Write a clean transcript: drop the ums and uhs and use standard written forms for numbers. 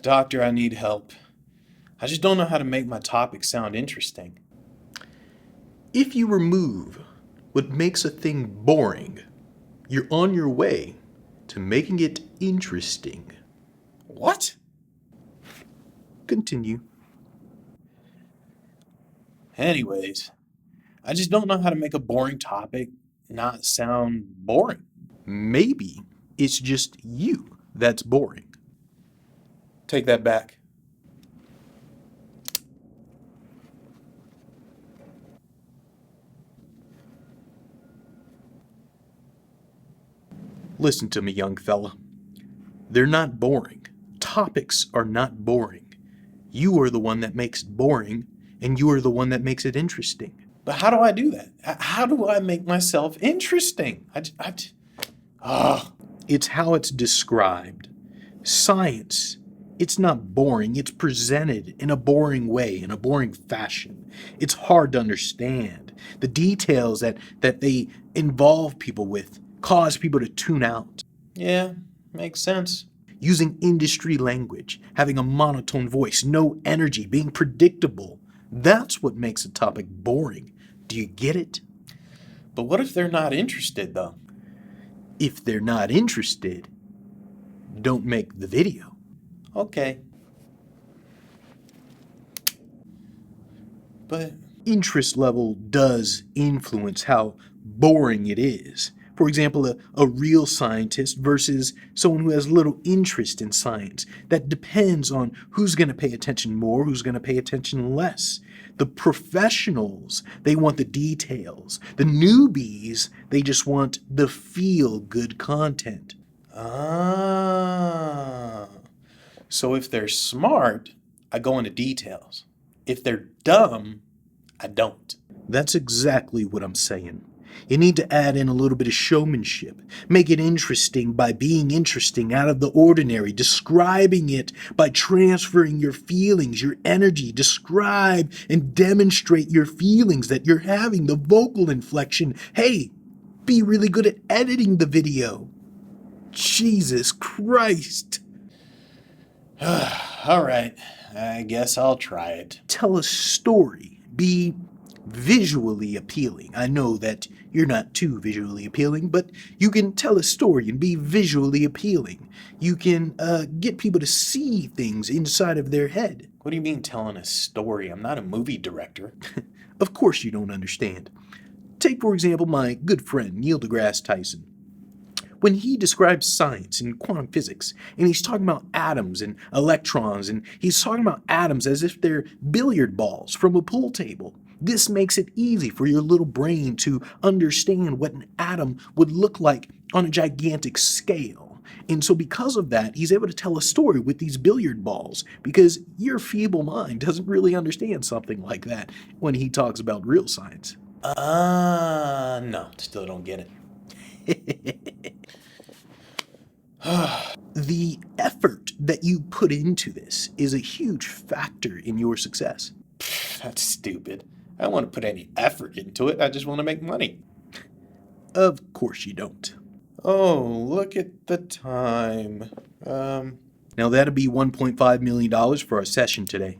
Doctor, I need help. I just don't know how to make my topic sound interesting. If you remove what makes a thing boring, you're on your way to making it interesting. What? Continue. Anyways, I just don't know how to make a boring topic not sound boring. Maybe it's just you that's boring. Take that back. Listen to me, young fella. They're not boring. Topics are not boring. You are the one that makes it boring, and you are the one that makes it interesting. But how do I do that? How do I make myself interesting? It's how it's described. Science, it's not boring. It's presented in a boring way, in a boring fashion. It's hard to understand. The details that they involve people with cause people to tune out. Yeah, makes sense. Using industry language, having a monotone voice, no energy, being predictable. That's what makes a topic boring. Do you get it? But what if they're not interested, though? If they're not interested, don't make the video. Okay. But Interest level does influence how boring it is. For example, a real scientist versus someone who has little interest in science. That depends on who's going to pay attention more, who's going to pay attention less. The professionals, they want the details. The newbies, they just want the feel-good content. So if they're smart, I go into details. If they're dumb, I don't. That's exactly what I'm saying. You need to add in a little bit of showmanship. Make it interesting by being interesting, out of the ordinary. Describing it by transferring your feelings, your energy. Describe and demonstrate your feelings that you're having, the vocal inflection. Hey, be really good at editing the video. Jesus Christ. All right, I guess I'll try it. Tell a story. Be visually appealing. I know that you're not too visually appealing, but you can tell a story and be visually appealing. You can get people to see things inside of their head. What do you mean telling a story? I'm not a movie director. Of course you don't understand. Take, for example, my good friend Neil deGrasse Tyson. When he describes science and quantum physics, and he's talking about atoms and electrons, and he's talking about atoms as if they're billiard balls from a pool table. This makes it easy for your little brain to understand what an atom would look like on a gigantic scale. And so because of that, he's able to tell a story with these billiard balls, because your feeble mind doesn't really understand something like that when he talks about real science. No, still don't get it. The effort that you put into this is a huge factor in your success. That's stupid. I don't want to put any effort into it. I just want to make money. Of course you don't. Oh, look at the time. Now that'll be $1.5 million for our session today.